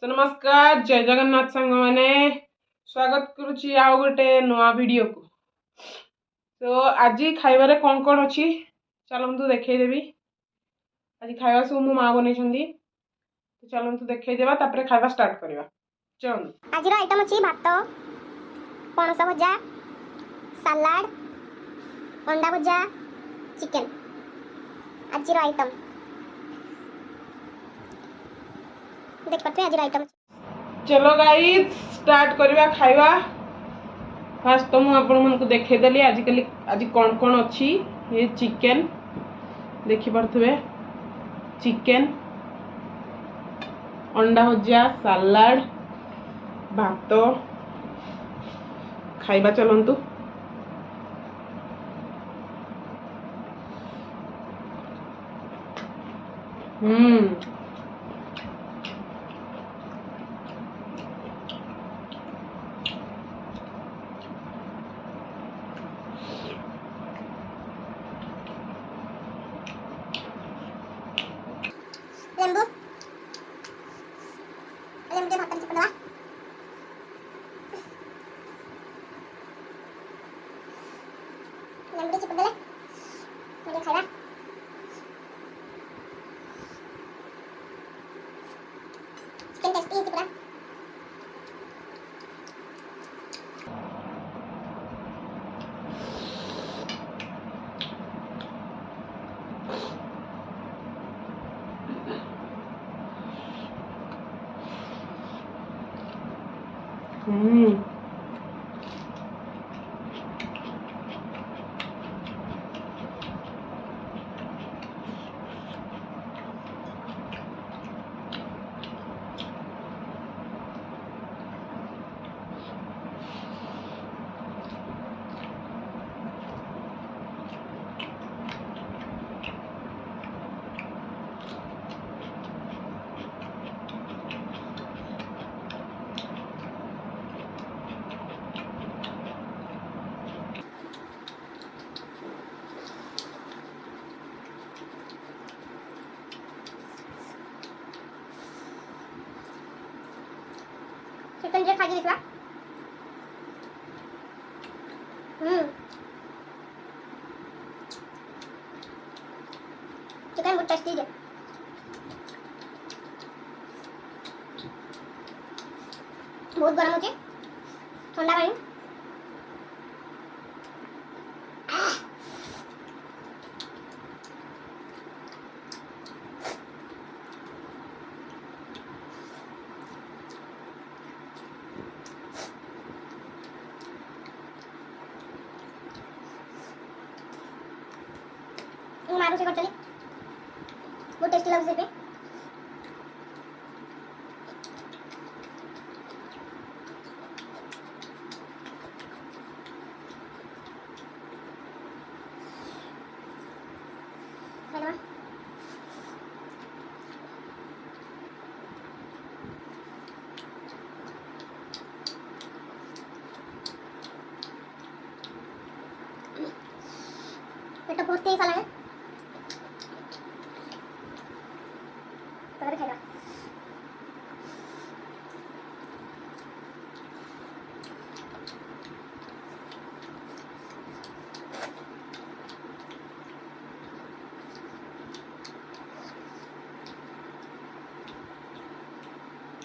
तो नमस्कार जय जगन्नाथ सांग मैंने स्वागत करुच्ची आउ गोटे नुआ वीडियो को। तो आज खाइबारे कौन कौन अच्छी चलतु देखदेवी। आज खाଇବା सब मो माँ बन तो चलतु देखदेवा खाଇବା स्टार्ट करवा। चलतु आज आइटम अच्छी भात पणस भजा सालाड अंडा भजा चिकेन आज आइटम देख पाते आज आइटम। चलो गाइस स्टार्ट करवा खाଇବା। फास्ट तो मुझे आपको देखदेली आज कौन कौन अच्छी। ये चिकेन देखिपे चिकेन अंडा भजा सालाड भात खाଇବା चलतु। लेंबू लेंबू भात चिपक दवा लेंबू चिपक देले मैले खाइबा। चिकन टेस्टी चिपक चिकन जे खाई दिसला। चिकन बहुत टेस्टी है। बहुत गरम होचे ठंडा पानी मारू से कर चली बहुत टेस्टी लग से हेलो बेटा बहुत तेज साला है तो खाएगा।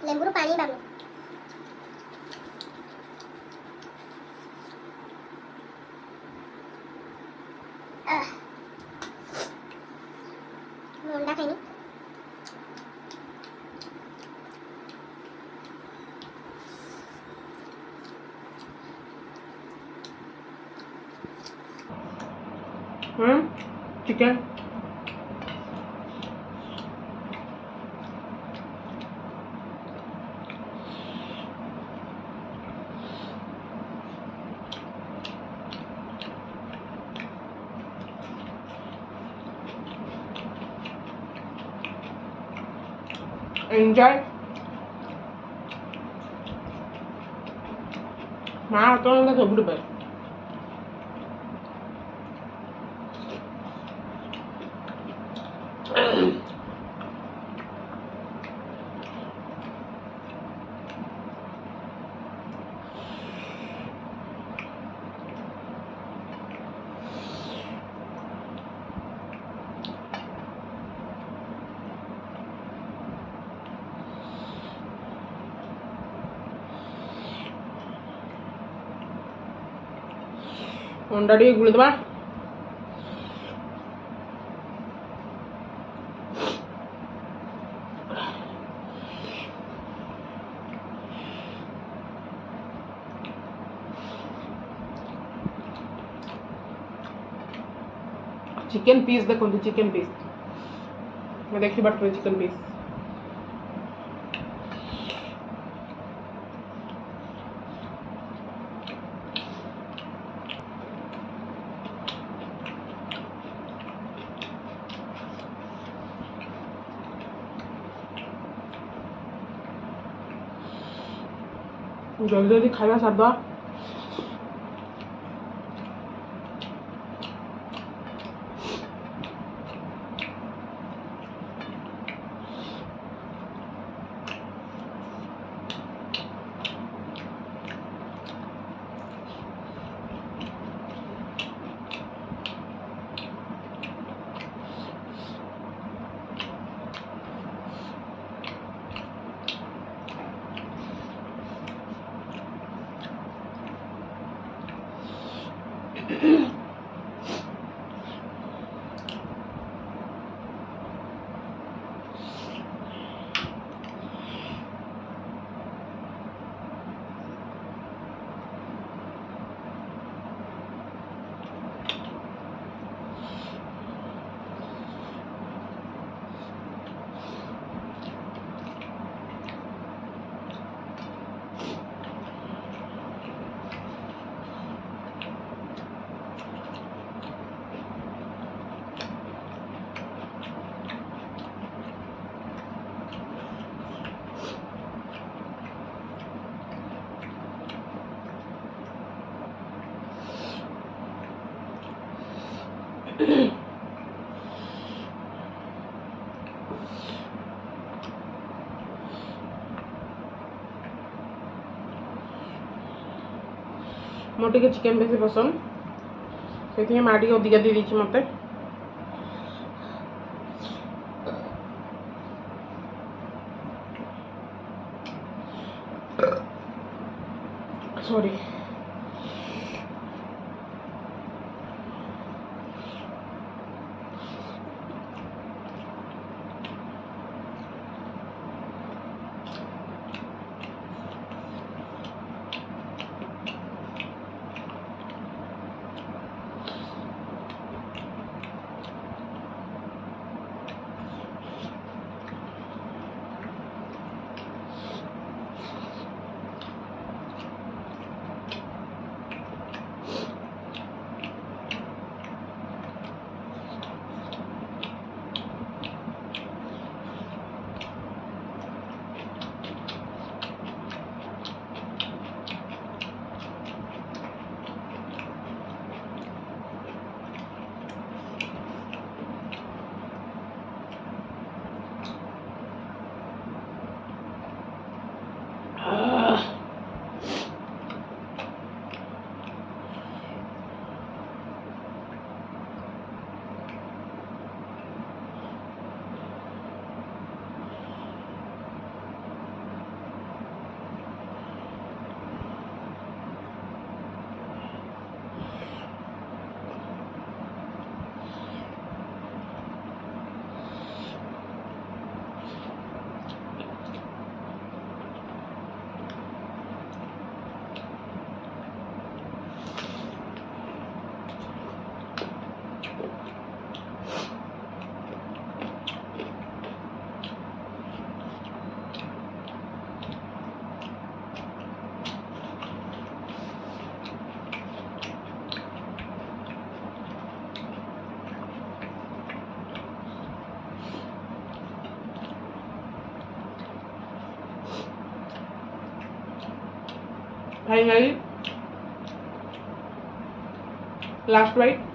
लेंबू पानी डालो अंडा खाई चिकन enjoy माँ तो सब बेस्ट। अंडा टी गुड़दबा चिकेन पीस देखो चिकेन पीस मैं देखी बात चिकेन पीस जल्दी जल्दी खाଇବା ସାରିଦେବା मोटे के चिकेन बेसी पसंद से माँ टे अधिका दे दी मत sorry finally last bite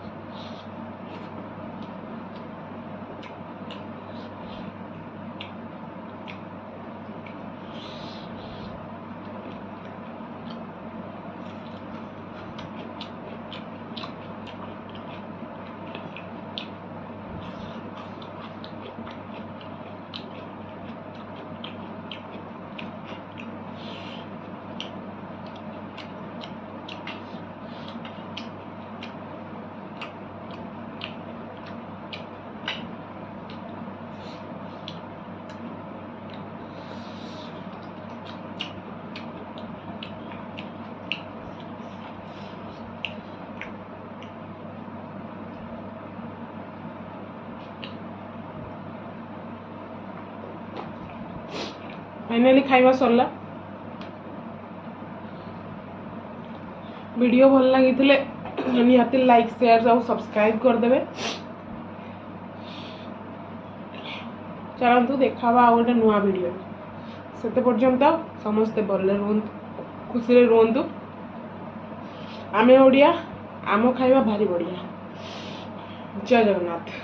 finally खाଇବା सरला वीडियो भल लगी निहाती लाइक शेयर और सब्सक्राइब करदे चलतु देखा आउ गोटे नुआ वीडियो से पर्यंत समस्ते भले रुहतु खुशी रुहतु आमे ओडिया आम खाଇବା भारी बढ़िया जय जगन्नाथ।